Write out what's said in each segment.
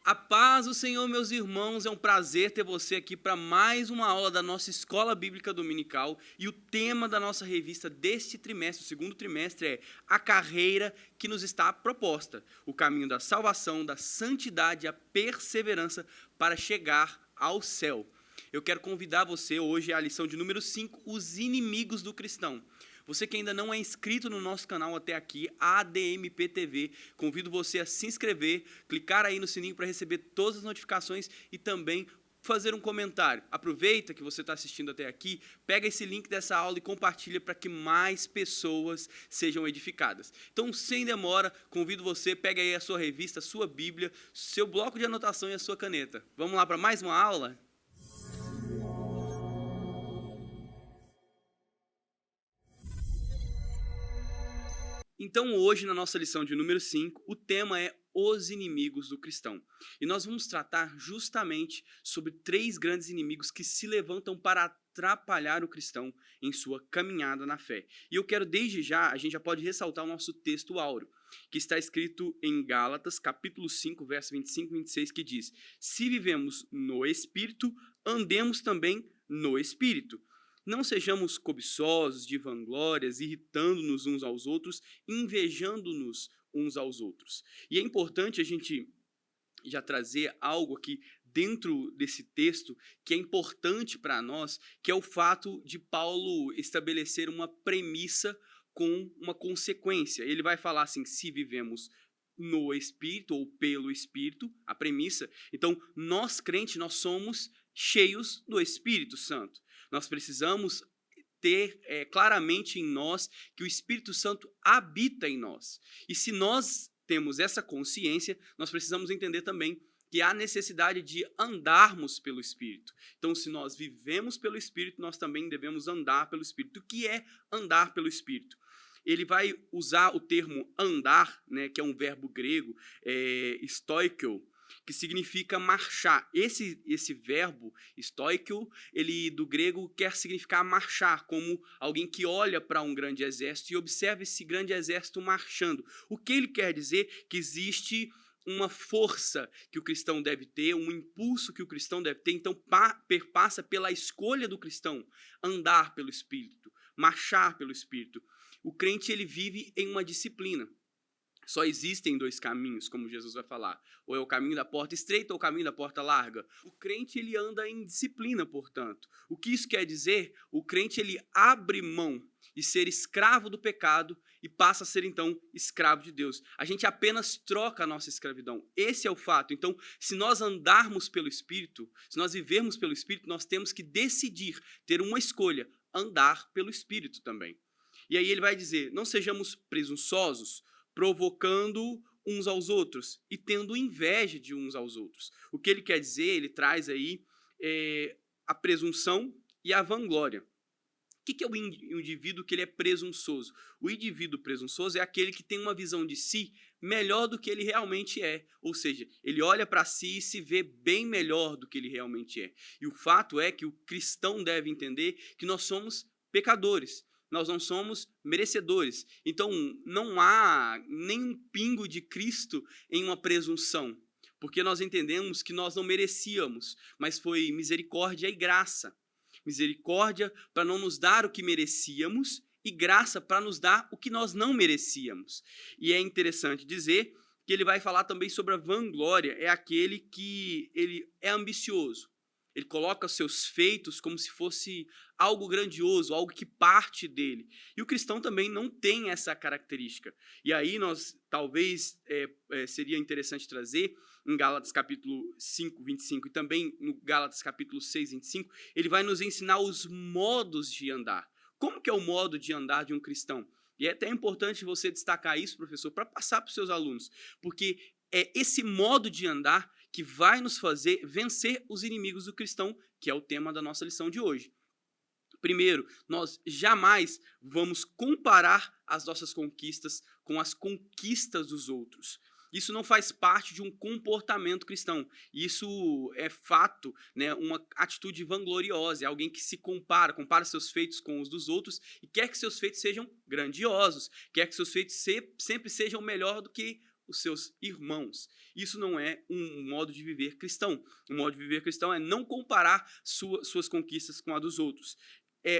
A paz do Senhor, meus irmãos, é um prazer ter você aqui para mais uma aula da nossa Escola Bíblica Dominical e o tema da nossa revista deste trimestre, o segundo trimestre, é a carreira que nos está proposta, o caminho da salvação, da santidade e a perseverança para chegar ao céu. Eu quero convidar você hoje à lição de número 5, os inimigos do cristão. Você que ainda não é inscrito no nosso canal até aqui, ADMP TV, convido você a se inscrever, clicar aí no sininho para receber todas as notificações e também fazer um comentário. Aproveita que você está assistindo até aqui, pega esse link dessa aula e compartilha para que mais pessoas sejam edificadas. Então, sem demora, convido você, pega aí a sua revista, a sua Bíblia, seu bloco de anotação e a sua caneta. Vamos lá para mais uma aula? Então, hoje, na nossa lição de número 5, o tema é os inimigos do cristão. E nós vamos tratar justamente sobre três grandes inimigos que se levantam para atrapalhar o cristão em sua caminhada na fé. E eu quero, desde já, a gente já pode ressaltar o nosso texto áureo, que está escrito em Gálatas, capítulo 5, verso 25 e 26, que diz: se vivemos no Espírito, andemos também no Espírito. Não sejamos cobiçosos de vanglórias, irritando-nos uns aos outros, invejando-nos uns aos outros. E é importante a gente já trazer algo aqui dentro desse texto que é importante para nós, que é o fato de Paulo estabelecer uma premissa com uma consequência. Ele vai falar assim: se vivemos no Espírito ou pelo Espírito, a premissa. Então, nós crentes, nós somos cheios do Espírito Santo. Nós precisamos ter claramente em nós que o Espírito Santo habita em nós. E se nós temos essa consciência, nós precisamos entender também que há necessidade de andarmos pelo Espírito. Então, se nós vivemos pelo Espírito, nós também devemos andar pelo Espírito. O que é andar pelo Espírito? Ele vai usar o termo andar, né, que é um verbo grego, stoikio, que significa marchar. Esse verbo, stoikio, ele do grego quer significar marchar, como alguém que olha para um grande exército e observa esse grande exército marchando. O que ele quer dizer? Que existe uma força que o cristão deve ter, um impulso que o cristão deve ter, então perpassa pela escolha do cristão, andar pelo Espírito, marchar pelo Espírito. O crente, ele vive em uma disciplina. Só existem dois caminhos, como Jesus vai falar. Ou é o caminho da porta estreita ou o caminho da porta larga. O crente, ele anda em disciplina, portanto. O que isso quer dizer? O crente, ele abre mão de ser escravo do pecado e passa a ser, então, escravo de Deus. A gente apenas troca a nossa escravidão. Esse é o fato. Então, se nós andarmos pelo Espírito, se nós vivermos pelo Espírito, nós temos que decidir, ter uma escolha, andar pelo Espírito também. E aí ele vai dizer: não sejamos presunçosos, provocando uns aos outros e tendo inveja de uns aos outros. O que ele quer dizer? Ele traz aí a presunção e a vanglória. O que é o indivíduo que ele é presunçoso? O indivíduo presunçoso é aquele que tem uma visão de si melhor do que ele realmente é. Ou seja, ele olha para si e se vê bem melhor do que ele realmente é. E o fato é que o cristão deve entender que nós somos pecadores. Nós não somos merecedores. Então, não há nem um pingo de Cristo em uma presunção, porque nós entendemos que nós não merecíamos, mas foi misericórdia e graça. Misericórdia para não nos dar o que merecíamos e graça para nos dar o que nós não merecíamos. E é interessante dizer que ele vai falar também sobre a vanglória, é aquele que ele é ambicioso. Ele coloca seus feitos como se fosse algo grandioso, algo que parte dele. E o cristão também não tem essa característica. E aí nós, talvez, seria interessante trazer, em Gálatas capítulo 5, 25, e também no Gálatas capítulo 6, 25, ele vai nos ensinar os modos de andar. Como que é o modo de andar de um cristão? E é até importante você destacar isso, professor, para passar para os seus alunos, porque é esse modo de andar que vai nos fazer vencer os inimigos do cristão, que é o tema da nossa lição de hoje. Primeiro, nós jamais vamos comparar as nossas conquistas com as conquistas dos outros. Isso não faz parte de um comportamento cristão. Isso é fato, né, uma atitude vangloriosa. É alguém que se compara seus feitos com os dos outros e quer que seus feitos sejam grandiosos, quer que seus feitos sempre sejam melhor do que os seus irmãos. Isso não é um modo de viver cristão. O modo de viver cristão é não comparar suas conquistas com a dos outros.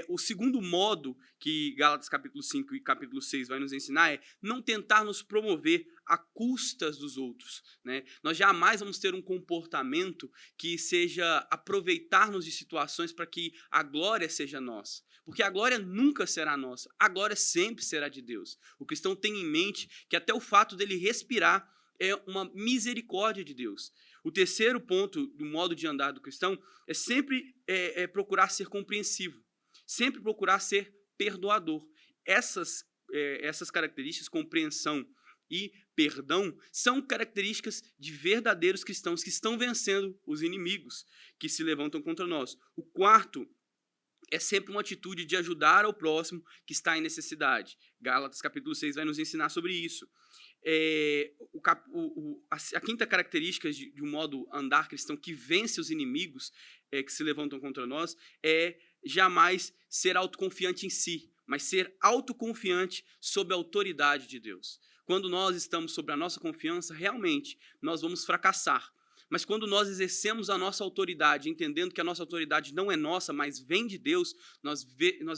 O segundo modo que Gálatas capítulo 5 e capítulo 6 vai nos ensinar é não tentar nos promover a custas dos outros, né? Nós jamais vamos ter um comportamento que seja aproveitar-nos de situações para que a glória seja nossa. Porque a glória nunca será nossa, a glória sempre será de Deus. O cristão tem em mente que até o fato dele respirar é uma misericórdia de Deus. O terceiro ponto do modo de andar do cristão é sempre procurar ser compreensivo. Sempre procurar ser perdoador. Essas características, compreensão e perdão, são características de verdadeiros cristãos que estão vencendo os inimigos que se levantam contra nós. O quarto é sempre uma atitude de ajudar ao próximo que está em necessidade. Gálatas capítulo 6 vai nos ensinar sobre isso. A quinta característica de um modo andar cristão que vence os inimigos que se levantam contra nós é jamais ser autoconfiante em si, mas ser autoconfiante sob a autoridade de Deus. Quando nós estamos sobre a nossa confiança, realmente nós vamos fracassar. Mas quando nós exercemos a nossa autoridade, entendendo que a nossa autoridade não é nossa, mas vem de Deus, nós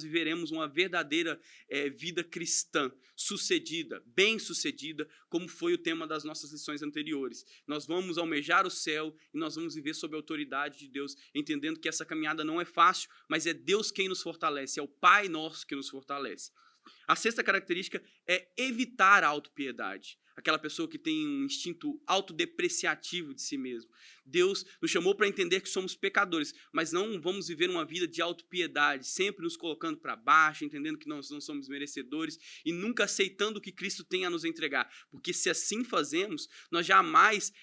viveremos uma verdadeira vida cristã, sucedida, bem-sucedida, como foi o tema das nossas lições anteriores. Nós vamos almejar o céu e nós vamos viver sob a autoridade de Deus, entendendo que essa caminhada não é fácil, mas é Deus quem nos fortalece, é o Pai nosso que nos fortalece. A sexta característica é evitar a autopiedade. Aquela pessoa que tem um instinto autodepreciativo de si mesmo. Deus nos chamou para entender que somos pecadores, mas não vamos viver uma vida de autopiedade, sempre nos colocando para baixo, entendendo que nós não somos merecedores e nunca aceitando o que Cristo tem a nos entregar. Porque se assim fazemos, nós jamais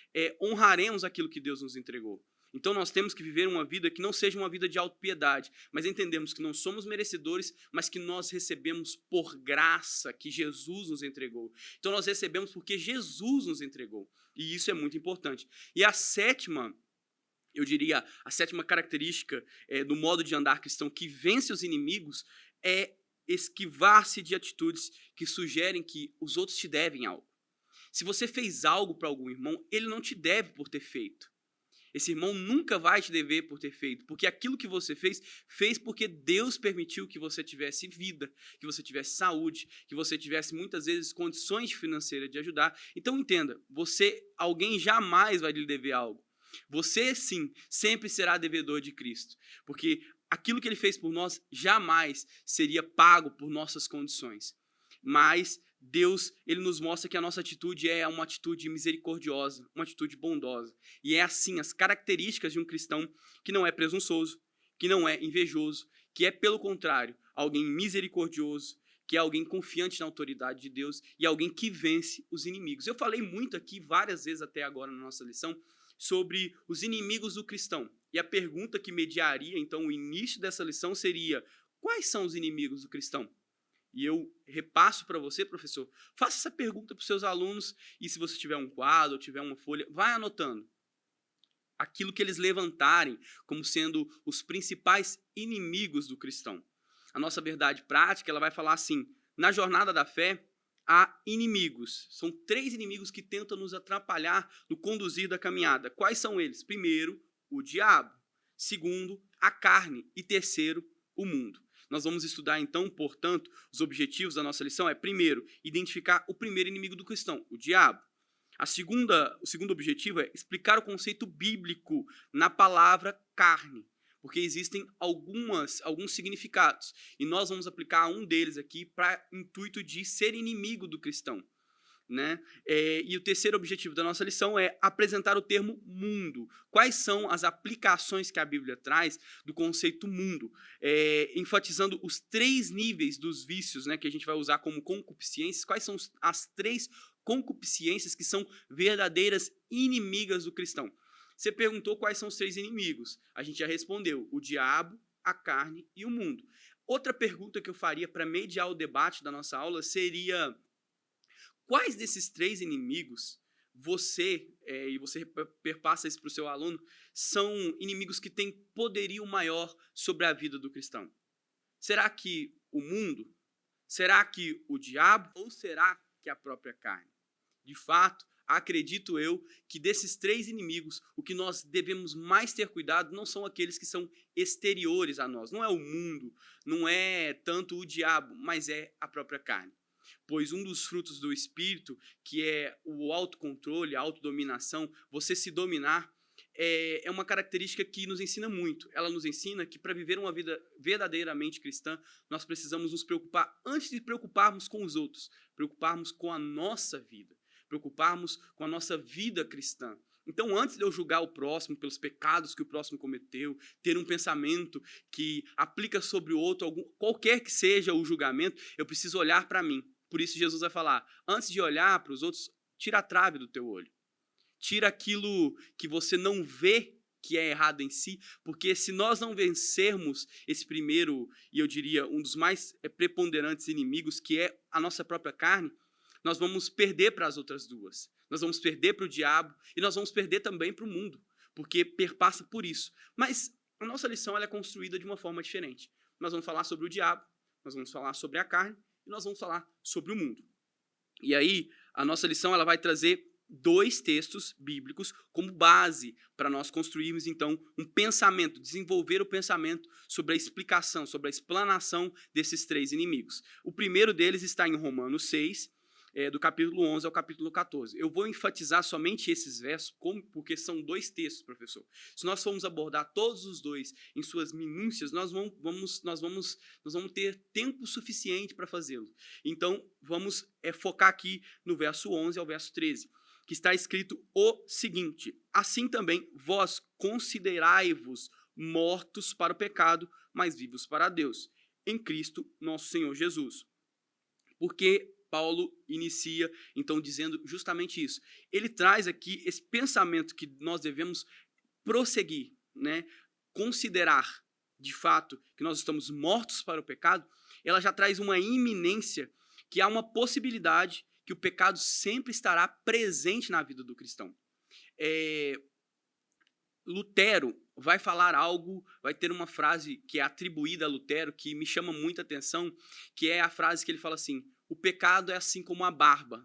honraremos aquilo que Deus nos entregou. Então nós temos que viver uma vida que não seja uma vida de autopiedade, mas entendemos que não somos merecedores, mas que nós recebemos por graça que Jesus nos entregou. Então nós recebemos porque Jesus nos entregou. E isso é muito importante. E a sétima, eu diria, a sétima característica do modo de andar cristão que vence os inimigos é esquivar-se de atitudes que sugerem que os outros te devem algo. Se você fez algo para algum irmão, ele não te deve por ter feito. Esse irmão nunca vai te dever por ter feito, porque aquilo que você fez porque Deus permitiu que você tivesse vida, que você tivesse saúde, que você tivesse muitas vezes condições financeiras de ajudar. Então entenda, alguém jamais vai lhe dever algo. Você sim, sempre será devedor de Cristo, porque aquilo que ele fez por nós jamais seria pago por nossas condições. Mas Deus, ele nos mostra que a nossa atitude é uma atitude misericordiosa, uma atitude bondosa. E é assim, as características de um cristão que não é presunçoso, que não é invejoso, que é, pelo contrário, alguém misericordioso, que é alguém confiante na autoridade de Deus e alguém que vence os inimigos. Eu falei muito aqui, várias vezes até agora na nossa lição, sobre os inimigos do cristão. E a pergunta que mediaria, então, o início dessa lição seria: quais são os inimigos do cristão? E eu repasso para você, professor, faça essa pergunta para os seus alunos e se você tiver um quadro ou tiver uma folha, vai anotando aquilo que eles levantarem como sendo os principais inimigos do cristão. A nossa verdade prática, ela vai falar assim: na jornada da fé há inimigos. São 3 inimigos que tentam nos atrapalhar no conduzir da caminhada. Quais são eles? Primeiro, o diabo. Segundo, a carne. E terceiro, o mundo. Nós vamos estudar, então, portanto, os objetivos da nossa lição primeiro, identificar o primeiro inimigo do cristão, o diabo. O segundo objetivo é explicar o conceito bíblico na palavra carne, porque existem alguns significados, e nós vamos aplicar um deles aqui para intuito de ser inimigo do cristão. Né? E o terceiro objetivo da nossa lição é apresentar o termo mundo. Quais são as aplicações que a Bíblia traz do conceito mundo? Enfatizando os 3 níveis dos vícios, né, que a gente vai usar como concupiscências. Quais são as 3 concupiscências que são verdadeiras inimigas do cristão? Você perguntou quais são os 3 inimigos. A gente já respondeu: o diabo, a carne e o mundo. Outra pergunta que eu faria para mediar o debate da nossa aula seria: quais desses 3 inimigos e você perpassa isso para o seu aluno, são inimigos que têm poderio maior sobre a vida do cristão? Será que o mundo? Será que o diabo? Ou será que a própria carne? De fato, acredito eu, que desses três inimigos, o que nós devemos mais ter cuidado não são aqueles que são exteriores a nós. Não é o mundo, não é tanto o diabo, mas é a própria carne. Pois um dos frutos do Espírito, que é o autocontrole, a autodominação, você se dominar, é uma característica que nos ensina muito. Ela nos ensina que para viver uma vida verdadeiramente cristã, nós precisamos nos preocupar, antes de preocuparmos com os outros, preocuparmos com a nossa vida, preocuparmos com a nossa vida cristã. Então, antes de eu julgar o próximo pelos pecados que o próximo cometeu, ter um pensamento que aplica sobre o outro, qualquer que seja o julgamento, eu preciso olhar para mim. Por isso Jesus vai falar, antes de olhar para os outros, tira a trave do teu olho. Tira aquilo que você não vê que é errado em si, porque se nós não vencermos esse primeiro, e eu diria um dos mais preponderantes inimigos, que é a nossa própria carne, nós vamos perder para as outras duas. Nós vamos perder para o diabo e nós vamos perder também para o mundo, porque perpassa por isso. Mas a nossa lição ela é construída de uma forma diferente. Nós vamos falar sobre o diabo, nós vamos falar sobre a carne e nós vamos falar sobre o mundo. E aí, a nossa lição ela vai trazer 2 textos bíblicos como base para nós construirmos, então, um pensamento, desenvolver o pensamento sobre a explicação, sobre a explanação desses 3 inimigos. O primeiro deles está em Romanos 6, do capítulo 11 ao capítulo 14. Eu vou enfatizar somente esses versos, porque são 2 textos, professor. Se nós formos abordar todos os 2 em suas minúcias, nós vamos ter tempo suficiente para fazê-lo. Então, vamos focar aqui no verso 11 ao verso 13, que está escrito o seguinte: assim também vós considerai-vos mortos para o pecado, mas vivos para Deus, em Cristo nosso Senhor Jesus. Porque Paulo inicia, então, dizendo justamente isso. Ele traz aqui esse pensamento que nós devemos prosseguir, né? Considerar, de fato, que nós estamos mortos para o pecado. Ela já traz uma iminência que há uma possibilidade que o pecado sempre estará presente na vida do cristão. Lutero vai falar algo, vai ter uma frase que é atribuída a Lutero, que me chama muita atenção, que é a frase que ele fala assim: o pecado é assim como a barba,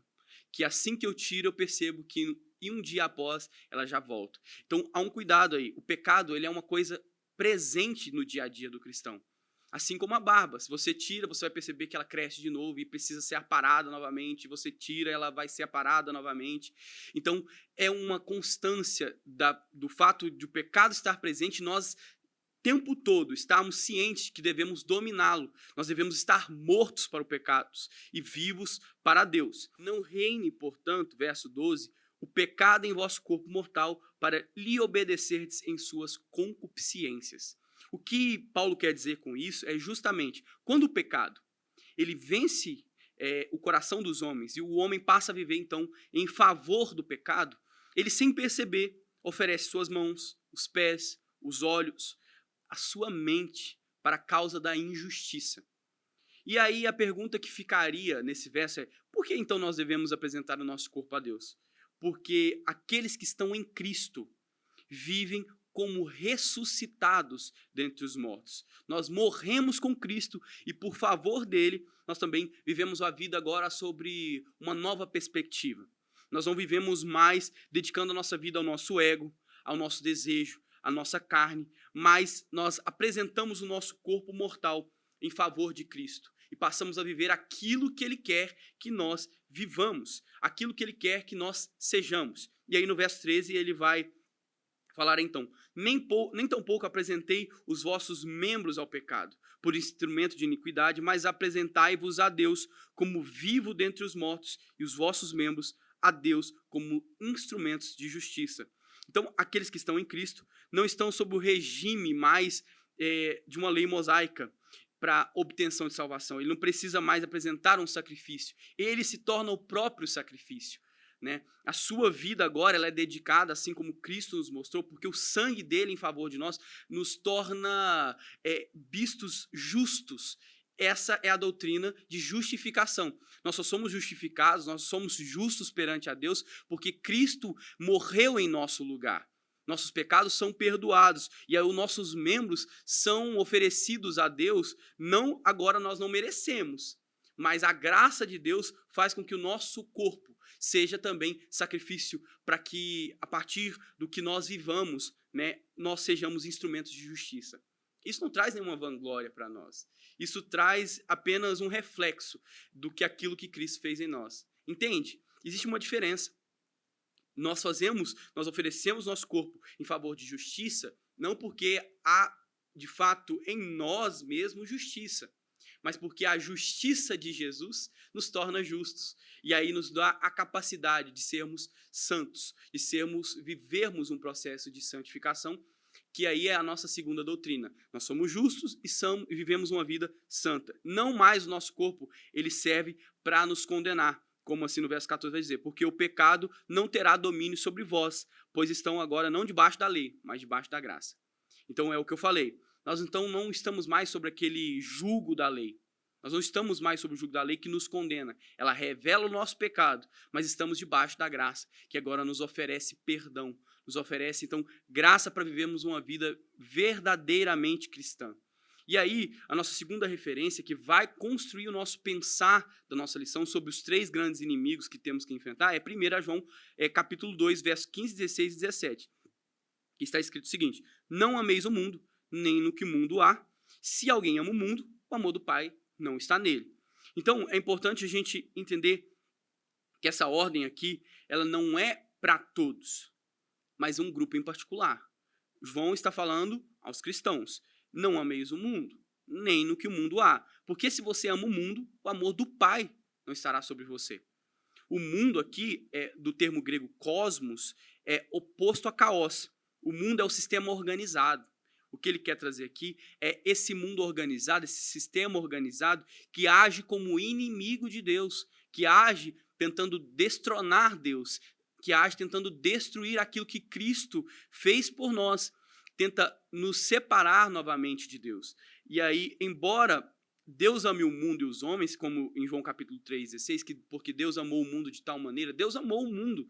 que assim que eu tiro eu percebo que um dia após ela já volta. Então há um cuidado aí, o pecado ele é uma coisa presente no dia a dia do cristão. Assim como a barba, se você tira, você vai perceber que ela cresce de novo e precisa ser aparada novamente, você tira, ela vai ser aparada novamente. Então, é uma constância do fato de o pecado estar presente, nós, o tempo todo, estarmos cientes que devemos dominá-lo. Nós devemos estar mortos para o pecado e vivos para Deus. Não reine, portanto, verso 12, o pecado em vosso corpo mortal para lhe obedecerdes em suas concupiscências. O que Paulo quer dizer com isso é justamente quando o pecado ele vence o coração dos homens e o homem passa a viver então em favor do pecado, ele sem perceber oferece suas mãos, os pés, os olhos, a sua mente para a causa da injustiça. E aí a pergunta que ficaria nesse verso é: por que então nós devemos apresentar o nosso corpo a Deus? Porque aqueles que estão em Cristo vivem como ressuscitados dentre os mortos. Nós morremos com Cristo e por favor dele, nós também vivemos a vida agora sobre uma nova perspectiva. Nós não vivemos mais dedicando a nossa vida ao nosso ego, ao nosso desejo, à nossa carne, mas nós apresentamos o nosso corpo mortal em favor de Cristo e passamos a viver aquilo que ele quer que nós vivamos, aquilo que ele quer que nós sejamos. E aí no verso 13 ele vai falar então: nem tampouco apresentei os vossos membros ao pecado, por instrumento de iniquidade, mas apresentai-vos a Deus como vivo dentre os mortos, e os vossos membros a Deus como instrumentos de justiça. Então, aqueles que estão em Cristo não estão sob o regime mais de uma lei mosaica para obtenção de salvação. Ele não precisa mais apresentar um sacrifício. Ele se torna o próprio sacrifício. Né? A sua vida agora ela é dedicada, assim como Cristo nos mostrou, porque o sangue dele em favor de nós nos torna vistos justos. Essa é a doutrina de justificação. Nós só somos justificados, nós somos justos perante a Deus porque Cristo morreu em nosso lugar. Nossos pecados são perdoados e aí os nossos membros são oferecidos a Deus, agora nós não merecemos, mas a graça de Deus faz com que o nosso corpo seja também sacrifício para que, a partir do que nós vivamos, né, nós sejamos instrumentos de justiça. Isso não traz nenhuma vanglória para nós. Isso traz apenas um reflexo do que aquilo que Cristo fez em nós. Entende? Existe uma diferença. Nós oferecemos nosso corpo em favor de justiça, não porque há, de fato, em nós mesmos justiça, mas porque a justiça de Jesus nos torna justos. E aí nos dá a capacidade de sermos santos, de vivermos um processo de santificação, que aí é a nossa segunda doutrina. Nós somos justos e vivemos uma vida santa. Não mais o nosso corpo, ele serve para nos condenar, como assim no verso 14 vai dizer, porque o pecado não terá domínio sobre vós, pois estão agora não debaixo da lei, mas debaixo da graça. Então é o que eu falei. Nós então não estamos mais sobre aquele jugo da lei. Nós não estamos mais sobre o jugo da lei que nos condena. Ela revela o nosso pecado, mas estamos debaixo da graça, que agora nos oferece perdão, nos oferece então graça para vivermos uma vida verdadeiramente cristã. E aí, a nossa segunda referência, que vai construir o nosso pensar da nossa lição sobre os três grandes inimigos que temos que enfrentar, é 1 João capítulo 2, versos 15, 16 e 17. Que está escrito o seguinte: não ameis o mundo, nem no que o mundo há. Se alguém ama o mundo, o amor do Pai não está nele. Então, é importante a gente entender que essa ordem aqui, ela não é para todos, mas um grupo em particular. João está falando aos cristãos: não ameis o mundo, nem no que o mundo há. Porque se você ama o mundo, o amor do Pai não estará sobre você. O mundo aqui, do termo grego cosmos, é oposto a caos. O mundo é o sistema organizado. O que ele quer trazer aqui é esse mundo organizado, esse sistema organizado que age como inimigo de Deus, que age tentando destronar Deus, que age tentando destruir aquilo que Cristo fez por nós, tenta nos separar novamente de Deus. E aí, embora Deus ame o mundo e os homens, como em João capítulo 3, 16, porque Deus amou o mundo de tal maneira, Deus amou o mundo,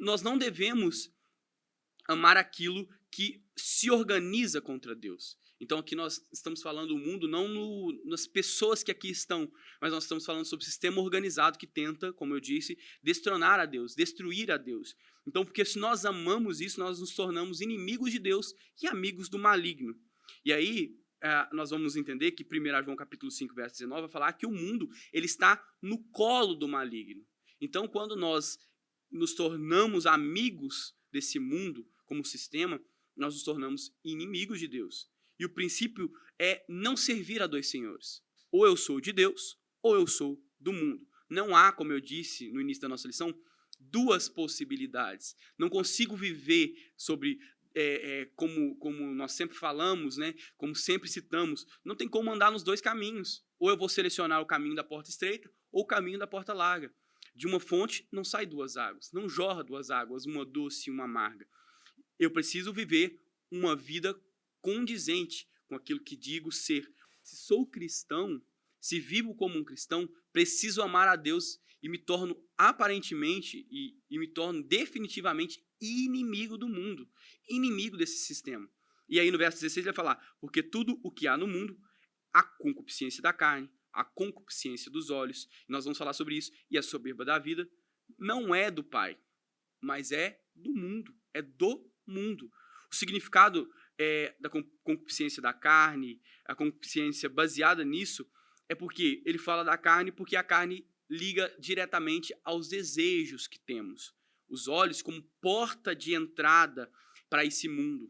nós não devemos amar aquilo que se organiza contra Deus. Então aqui nós estamos falando do mundo não nas pessoas que aqui estão, mas nós estamos falando sobre o sistema organizado que tenta, como eu disse, destronar a Deus, destruir a Deus. Então, porque se nós amamos isso, nós nos tornamos inimigos de Deus e amigos do maligno. E aí nós vamos entender que 1 João capítulo 5, verso 19, vai falar que o mundo ele está no colo do maligno. Então, quando nós nos tornamos amigos desse mundo como sistema, nós nos tornamos inimigos de Deus. E o princípio é não servir a dois senhores. Ou eu sou de Deus, ou eu sou do mundo. Não há, como eu disse no início da nossa lição, duas possibilidades. Não consigo viver sobre, como nós sempre falamos, né, como sempre citamos, não tem como andar nos dois caminhos. Ou eu vou selecionar o caminho da porta estreita, ou o caminho da porta larga. De uma fonte não sai duas águas, não jorra duas águas, uma doce e uma amarga. Eu preciso viver uma vida condizente com aquilo que digo ser. Se sou cristão, se vivo como um cristão, preciso amar a Deus e me torno aparentemente e me torno definitivamente inimigo do mundo, inimigo desse sistema. E aí no verso 16 ele vai falar: porque tudo o que há no mundo, a concupiscência da carne, a concupiscência dos olhos, e nós vamos falar sobre isso, e a soberba da vida, não é do Pai, mas é do mundo, é do mundo. O significado da concupiscência da carne, a concupiscência baseada nisso, é porque ele fala da carne porque a carne liga diretamente aos desejos que temos. Os olhos como porta de entrada para esse mundo.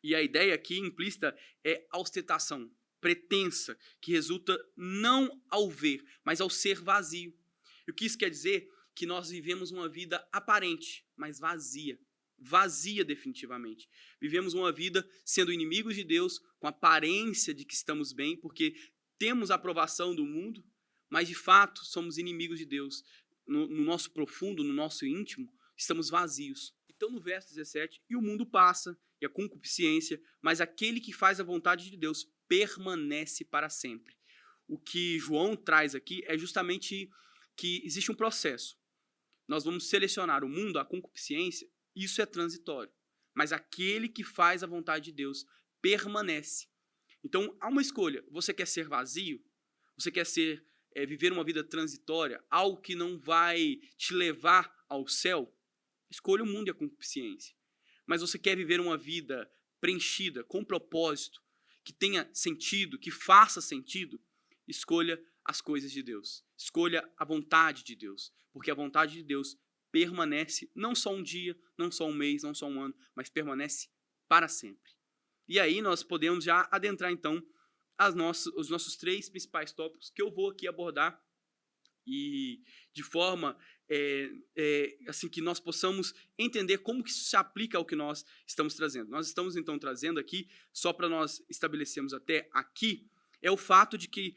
E a ideia aqui implícita é a ostentação, pretensa, que resulta não ao ver, mas ao ser vazio. E o que isso quer dizer? Que nós vivemos uma vida aparente, mas vazia. Vazia definitivamente. Vivemos uma vida sendo inimigos de Deus, com aparência de que estamos bem, porque temos a aprovação do mundo, mas de fato somos inimigos de Deus. No nosso profundo, no nosso íntimo, estamos vazios. Então no verso 17, e o mundo passa, e a concupiscência, mas aquele que faz a vontade de Deus permanece para sempre. O que João traz aqui é justamente que existe um processo. Nós vamos selecionar o mundo, a concupiscência, isso é transitório. Mas aquele que faz a vontade de Deus permanece. Então, há uma escolha. Você quer ser vazio? Você quer ser viver uma vida transitória, algo que não vai te levar ao céu, escolha o mundo e a concupiscência. Mas você quer viver uma vida preenchida, com propósito, que tenha sentido, que faça sentido, escolha as coisas de Deus. Escolha a vontade de Deus, porque a vontade de Deus permanece não só um dia, não só um mês, não só um ano, mas permanece para sempre. E aí nós podemos já adentrar então os nossos 3 principais tópicos que eu vou aqui abordar e de forma assim que nós possamos entender como que isso se aplica ao que nós estamos trazendo. Nós estamos então trazendo aqui, só para nós estabelecermos até aqui, é o fato de que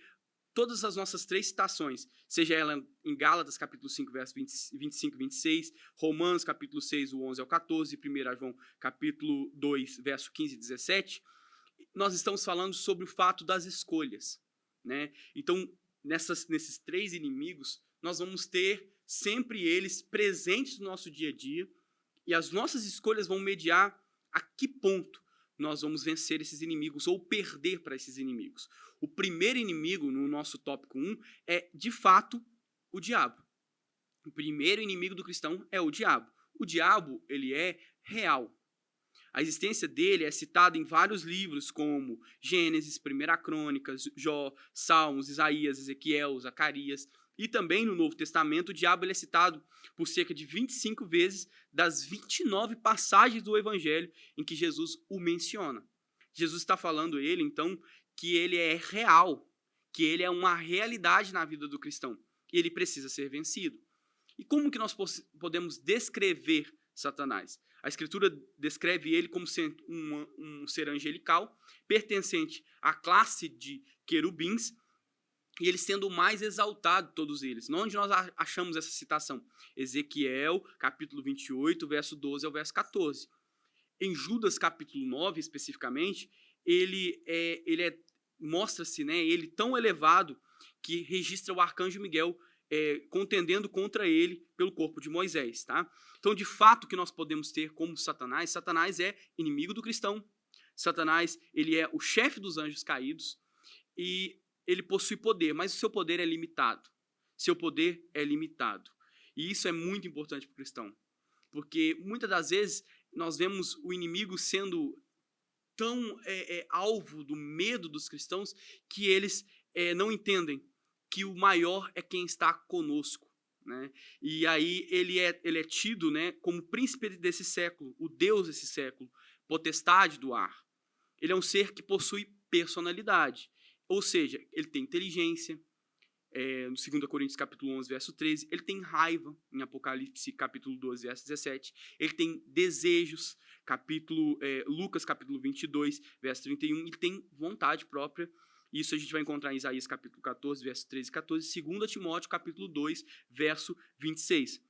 todas as nossas 3 citações, seja ela em Gálatas capítulo 5, verso 25 e 26, Romanos capítulo 6, o 11 ao 14, 1 João capítulo 2, verso 15 e 17, nós estamos falando sobre o fato das escolhas, né? Então, nesses 3 inimigos, nós vamos ter sempre eles presentes no nosso dia a dia e as nossas escolhas vão mediar a que ponto nós vamos vencer esses inimigos ou perder para esses inimigos. O primeiro inimigo no nosso tópico 1 é, de fato, o diabo. O primeiro inimigo do cristão é o diabo. O diabo, ele é real. A existência dele é citada em vários livros como Gênesis, 1 Crônicas, Jó, Salmos, Isaías, Ezequiel, Zacarias. E também no Novo Testamento, o diabo ele é citado por cerca de 25 vezes das 29 passagens do Evangelho em que Jesus o menciona. Jesus está falando então que ele é real, que ele é uma realidade na vida do cristão e ele precisa ser vencido. E como que nós podemos descrever Satanás? A Escritura descreve ele como sendo um ser angelical, pertencente à classe de querubins, e ele sendo o mais exaltado de todos eles. Onde nós achamos essa citação? Ezequiel, capítulo 28, verso 12 ao verso 14. Em Judas, capítulo 9, especificamente, mostra-se, né, ele tão elevado que registra o arcanjo Miguel contendendo contra ele pelo corpo de Moisés. Tá? Então, de fato, o que nós podemos ter como Satanás? Satanás é inimigo do cristão. Satanás ele é o chefe dos anjos caídos e ele possui poder, mas o seu poder é limitado. Seu poder é limitado. E isso é muito importante para o cristão. Porque muitas das vezes nós vemos o inimigo sendo tão alvo do medo dos cristãos que eles não entendem que o maior é quem está conosco. Né? E aí ele é tido, né, como príncipe desse século, o Deus desse século, potestade do ar. Ele é um ser que possui personalidade. Ou seja, ele tem inteligência, no 2 Coríntios capítulo 11, verso 13, ele tem raiva, em Apocalipse capítulo 12, verso 17, ele tem desejos, Lucas capítulo 22, verso 31, ele tem vontade própria, isso a gente vai encontrar em Isaías capítulo 14, verso 13 e 14, 2 Timóteo capítulo 2, verso 26.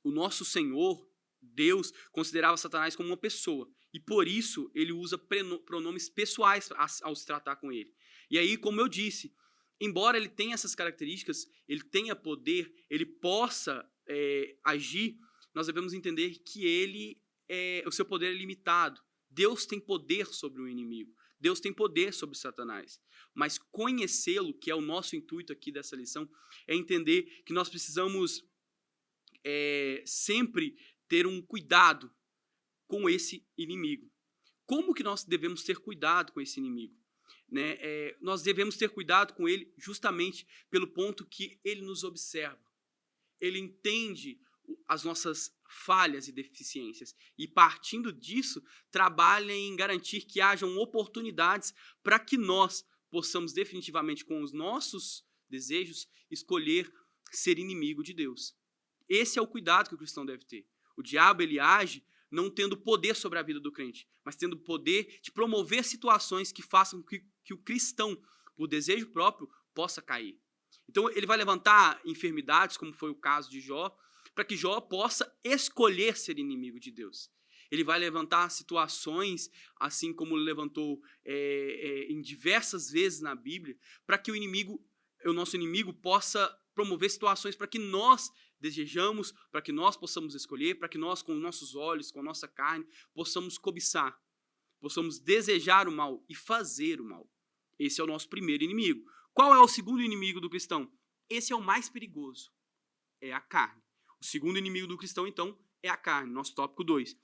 O nosso Senhor, Deus, considerava Satanás como uma pessoa, e por isso ele usa pronomes pessoais ao se tratar com ele. E aí, como eu disse, embora ele tenha essas características, ele tenha poder, ele possa agir, nós devemos entender que o seu poder é limitado. Deus tem poder sobre o inimigo. Deus tem poder sobre Satanás. Mas conhecê-lo, que é o nosso intuito aqui dessa lição, é entender que nós precisamos sempre ter um cuidado com esse inimigo. Como que nós devemos ter cuidado com esse inimigo? Né? Nós devemos ter cuidado com ele justamente pelo ponto que ele nos observa. Ele entende as nossas falhas e deficiências e, partindo disso, trabalha em garantir que hajam oportunidades para que nós possamos definitivamente, com os nossos desejos, escolher ser inimigo de Deus. Esse é o cuidado que o cristão deve ter. O diabo ele age não tendo poder sobre a vida do crente, mas tendo poder de promover situações que façam que o cristão, por desejo próprio, possa cair. Então ele vai levantar enfermidades, como foi o caso de Jó, para que Jó possa escolher ser inimigo de Deus. Ele vai levantar situações, assim como levantou em diversas vezes na Bíblia, para que o nosso inimigo possa promover situações para que nós desejamos, para que nós possamos escolher, para que nós, com nossos olhos, com a nossa carne, possamos cobiçar, possamos desejar o mal e fazer o mal. Esse é o nosso primeiro inimigo. Qual é o segundo inimigo do cristão? Esse é o mais perigoso, é a carne. O segundo inimigo do cristão, então, é a carne, nosso tópico 2.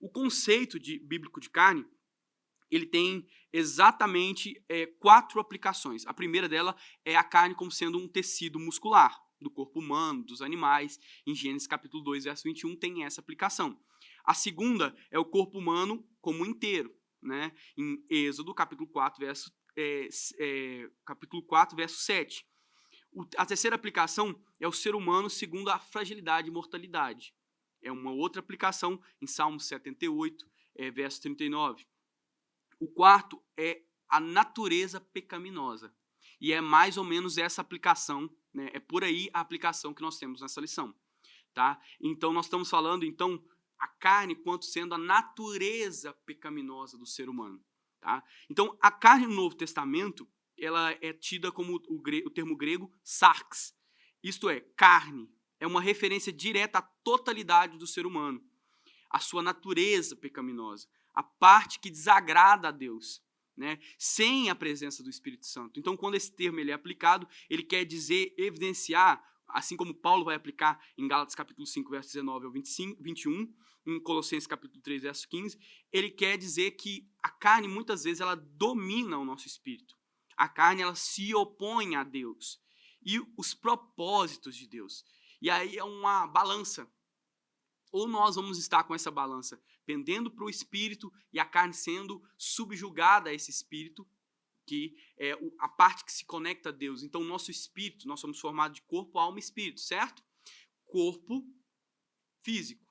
O conceito bíblico de carne, ele tem exatamente 4 aplicações. A primeira dela é a carne como sendo um tecido muscular do corpo humano, dos animais. Em Gênesis capítulo 2, verso 21, tem essa aplicação. A segunda é o corpo humano como inteiro, né? Em Êxodo capítulo 4, verso 7. A terceira aplicação é o ser humano segundo a fragilidade e mortalidade. É uma outra aplicação em Salmos 78, verso 39. O quarto é a natureza pecaminosa. E é mais ou menos essa aplicação, né? É por aí a aplicação que nós temos nessa lição. Tá? Então, nós estamos falando, então, a carne quanto sendo a natureza pecaminosa do ser humano. Tá? Então, a carne no Novo Testamento, ela é tida como o termo grego sarx. Isto é, carne. É uma referência direta à totalidade do ser humano. A sua natureza pecaminosa. A parte que desagrada a Deus, né, sem a presença do Espírito Santo. Então, quando esse termo ele é aplicado, ele quer dizer, evidenciar, assim como Paulo vai aplicar em Gálatas capítulo 5, verso 19 ao 21, em Colossenses capítulo 3, verso 15, ele quer dizer que a carne, muitas vezes, ela domina o nosso espírito. A carne, ela se opõe a Deus e os propósitos de Deus. E aí é uma balança. Ou nós vamos estar com essa balança pendendo para o espírito e a carne sendo subjugada a esse espírito, que é a parte que se conecta a Deus. Então, o nosso espírito, nós somos formados de corpo, alma e espírito, certo? Corpo físico,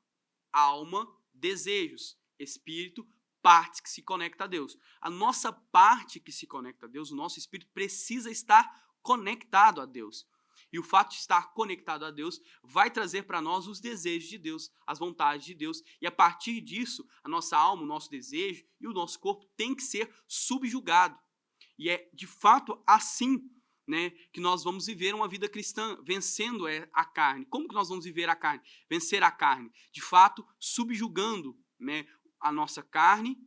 alma, desejos, espírito, partes que se conectam a Deus. A nossa parte que se conecta a Deus, o nosso espírito, precisa estar conectado a Deus. E o fato de estar conectado a Deus vai trazer para nós os desejos de Deus, as vontades de Deus. E a partir disso, a nossa alma, o nosso desejo e o nosso corpo tem que ser subjugado. E é de fato assim, né, que nós vamos viver uma vida cristã, vencendo a carne. Como que nós vamos viver a carne? Vencer a carne. De fato, subjugando, né, a nossa carne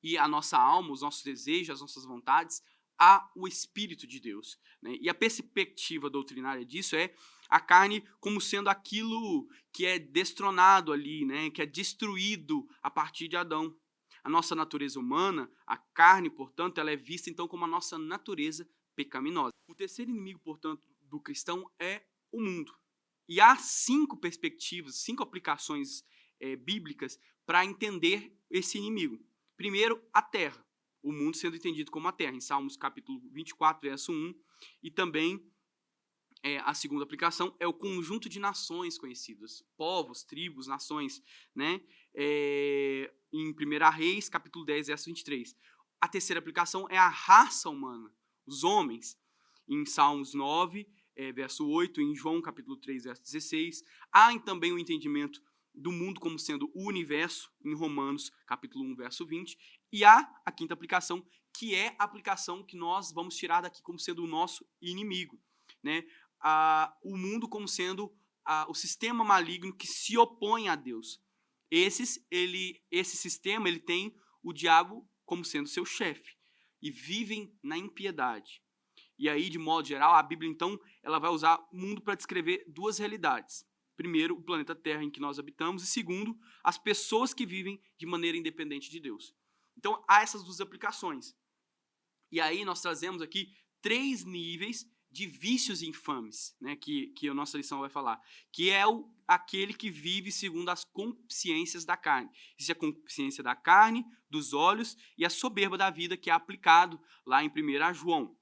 e a nossa alma, os nossos desejos, as nossas vontades, ao Espírito de Deus. Né? E a perspectiva doutrinária disso é a carne como sendo aquilo que é destronado ali, né? Que é destruído a partir de Adão. A nossa natureza humana, a carne, portanto, ela é vista então como a nossa natureza pecaminosa. O terceiro inimigo, portanto, do cristão é o mundo. E há 5 perspectivas, 5 aplicações bíblicas para entender esse inimigo. Primeiro, a terra. O mundo sendo entendido como a terra, em Salmos capítulo 24, verso 1, e também a segunda aplicação é o conjunto de nações conhecidas, povos, tribos, nações, né? Em 1 Reis, capítulo 10, verso 23. A terceira aplicação é a raça humana, os homens, em Salmos 9, verso 8, em João capítulo 3, verso 16. Há também o entendimento do mundo como sendo o universo, em Romanos capítulo 1, verso 20. E há a quinta aplicação, que é a aplicação que nós vamos tirar daqui como sendo o nosso inimigo. Né? O mundo como sendo o sistema maligno que se opõe a Deus. Esse sistema ele tem o diabo como sendo seu chefe. E vivem na impiedade. E aí, de modo geral, a Bíblia, então, ela vai usar o mundo para descrever 2 realidades. Primeiro, o planeta Terra em que nós habitamos. E segundo, as pessoas que vivem de maneira independente de Deus. Então, há essas 2 aplicações. E aí nós trazemos aqui 3 níveis de vícios infames, né, que a nossa lição vai falar. Que é aquele que vive segundo as concupiscências da carne. Isso é a concupiscência da carne, dos olhos e a soberba da vida, que é aplicado lá em 1 João.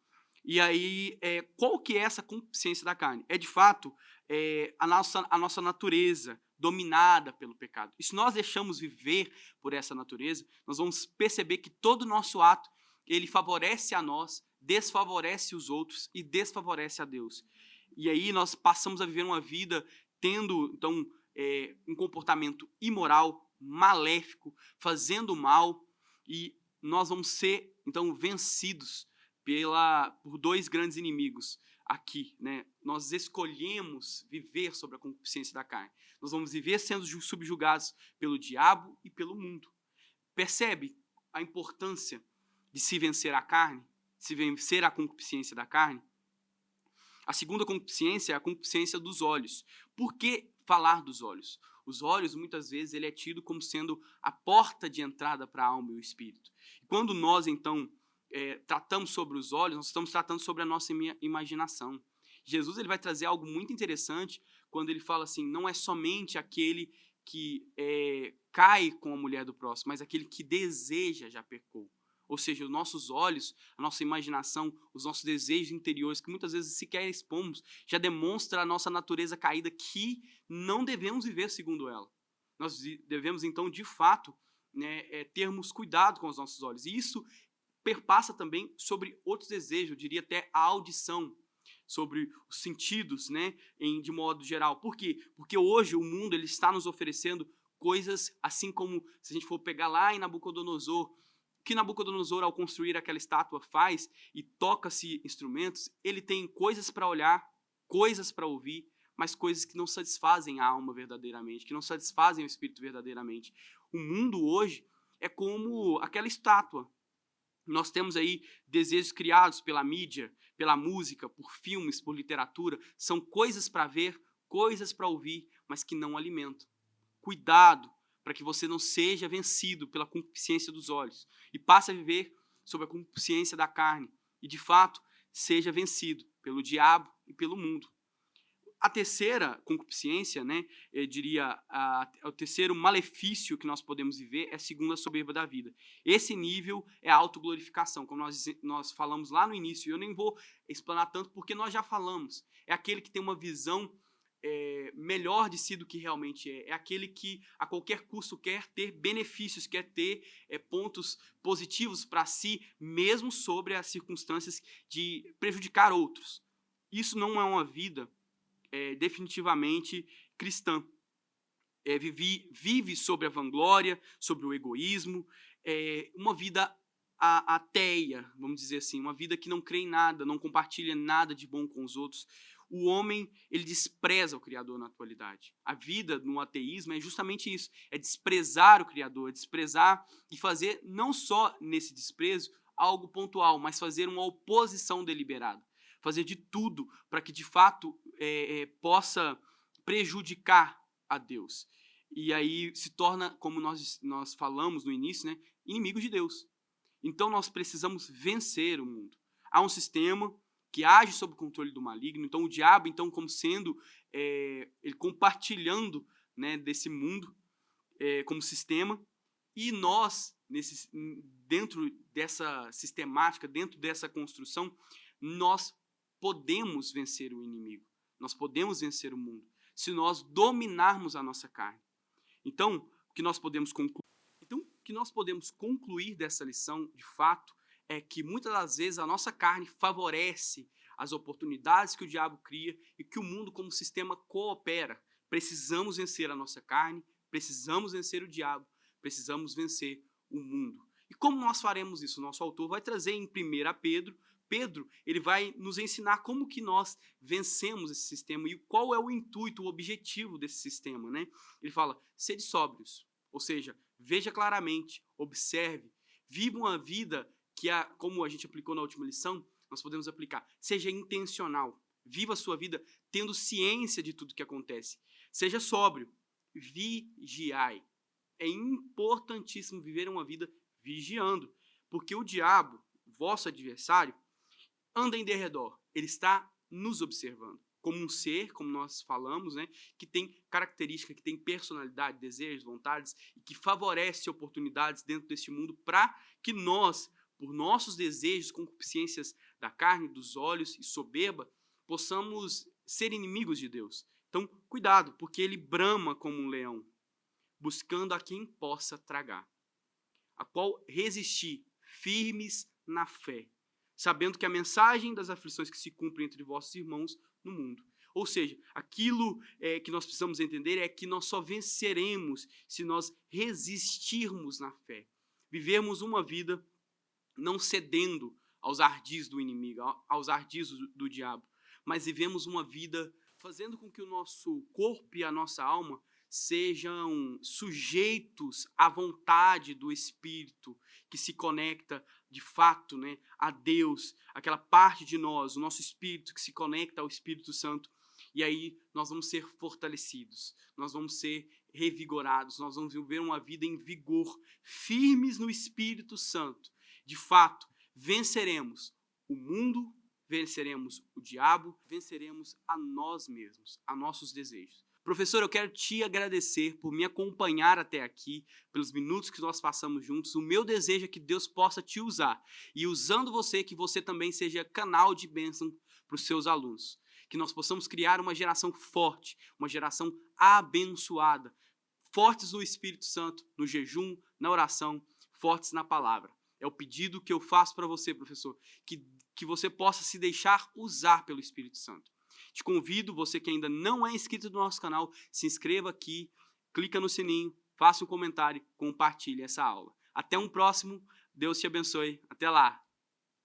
E aí, qual que é essa concupiscência da carne? É, de fato, a nossa natureza dominada pelo pecado. E se nós deixamos viver por essa natureza, nós vamos perceber que todo o nosso ato, ele favorece a nós, desfavorece os outros e desfavorece a Deus. E aí nós passamos a viver uma vida tendo, então, um comportamento imoral, maléfico, fazendo mal, e nós vamos ser, então, vencidos por 2 grandes inimigos aqui, né? Nós escolhemos viver sobre a concupiscência da carne. Nós vamos viver sendo subjugados pelo diabo e pelo mundo. Percebe a importância de se vencer a carne? se vencer a concupiscência da carne? A segunda concupiscência é a concupiscência dos olhos. Por que falar dos olhos? Os olhos, muitas vezes, ele é tido como sendo a porta de entrada para a alma e o espírito. E quando nós, então, tratamos sobre os olhos, nós estamos tratando sobre a nossa imaginação. Jesus ele vai trazer algo muito interessante quando ele fala assim, não é somente aquele que cai com a mulher do próximo, mas aquele que deseja já pecou. Ou seja, os nossos olhos, a nossa imaginação, os nossos desejos interiores, que muitas vezes sequer expomos, já demonstra a nossa natureza caída que não devemos viver segundo ela. Nós devemos, então, de fato, termos cuidado com os nossos olhos. E isso perpassa também sobre outros desejos, eu diria até a audição, sobre os sentidos, de modo geral. Por quê? Porque hoje o mundo ele está nos oferecendo coisas, assim como se a gente for pegar lá em Nabucodonosor, que Nabucodonosor, ao construir aquela estátua, faz e toca-se instrumentos, ele tem coisas para olhar, coisas para ouvir, mas coisas que não satisfazem a alma verdadeiramente, que não satisfazem o espírito verdadeiramente. O mundo hoje é como aquela estátua. Nós temos aí desejos criados pela mídia, pela música, por filmes, por literatura. São coisas para ver, coisas para ouvir, mas que não alimentam. Cuidado para que você não seja vencido pela concupiscência dos olhos e passe a viver sob a concupiscência da carne e, de fato, seja vencido pelo diabo e pelo mundo. A terceira concupiscência, eu diria, o terceiro malefício que nós podemos viver é segundo a soberba da vida. Esse nível é a autoglorificação, como nós falamos lá no início, e eu nem vou explanar tanto porque nós já falamos. É aquele que tem uma visão melhor de si do que realmente é. É aquele que a qualquer custo quer ter benefícios, quer ter pontos positivos para si, mesmo sobre as circunstâncias de prejudicar outros. Isso não é uma vida definitivamente cristã. Vive sobre a vanglória, sobre o egoísmo, uma vida ateia, vamos dizer assim, uma vida que não crê em nada, não compartilha nada de bom com os outros. O homem, ele despreza o Criador na atualidade. A vida no ateísmo é justamente isso, é desprezar o Criador, é desprezar e fazer, não só nesse desprezo, algo pontual, mas fazer uma oposição deliberada. Fazer de tudo para que, de fato, possa prejudicar a Deus. E aí se torna, como nós falamos no início, inimigo de Deus. Então nós precisamos vencer o mundo. Há um sistema que age sob o controle do maligno. Então o diabo, como sendo, ele compartilhando desse mundo como sistema. E nós, dentro dessa sistemática, dentro dessa construção, nós podemos vencer o inimigo. Nós podemos vencer o mundo se nós dominarmos a nossa carne. Então, o que nós podemos concluir dessa lição, de fato, é que muitas das vezes a nossa carne favorece as oportunidades que o diabo cria e que o mundo como sistema coopera. Precisamos vencer a nossa carne, precisamos vencer o diabo, precisamos vencer o mundo. E como nós faremos isso? O nosso autor vai trazer em 1 Pedro, ele vai nos ensinar como que nós vencemos esse sistema e qual é o intuito, o objetivo desse sistema. Ele fala, sede sóbrios, ou seja, veja claramente, observe, viva uma vida que, como a gente aplicou na última lição, nós podemos aplicar, seja intencional, viva a sua vida tendo ciência de tudo que acontece, seja sóbrio, vigiai. É importantíssimo viver uma vida vigiando, porque o diabo, vosso adversário, anda em derredor, ele está nos observando, como um ser, como nós falamos, que tem característica, que tem personalidade, desejos, vontades, e que favorece oportunidades dentro deste mundo para que nós, por nossos desejos, concupiscências da carne, dos olhos e soberba, possamos ser inimigos de Deus. Então, cuidado, porque ele brama como um leão, buscando a quem possa tragar, a qual resistir, firmes na fé, sabendo que a mensagem das aflições que se cumprem entre vossos irmãos no mundo. Ou seja, aquilo que nós precisamos entender é que nós só venceremos se nós resistirmos na fé. Vivermos uma vida não cedendo aos ardis do inimigo, aos ardis do diabo, mas vivemos uma vida fazendo com que o nosso corpo e a nossa alma sejam sujeitos à vontade do Espírito que se conecta de fato, né, a Deus, aquela parte de nós, o nosso espírito que se conecta ao Espírito Santo. E aí nós vamos ser fortalecidos, nós vamos ser revigorados, nós vamos viver uma vida em vigor, firmes no Espírito Santo. De fato, venceremos o mundo, venceremos o diabo, venceremos a nós mesmos, a nossos desejos. Professor, eu quero te agradecer por me acompanhar até aqui, pelos minutos que nós passamos juntos. O meu desejo é que Deus possa te usar e, usando você, que você também seja canal de bênção para os seus alunos. Que nós possamos criar uma geração forte, uma geração abençoada, fortes no Espírito Santo, no jejum, na oração, fortes na palavra. É o pedido que eu faço para você, professor, que você possa se deixar usar pelo Espírito Santo. Te convido, você que ainda não é inscrito no nosso canal, se inscreva aqui, clica no sininho, faça um comentário, compartilhe essa aula. Até um próximo, Deus te abençoe, até lá!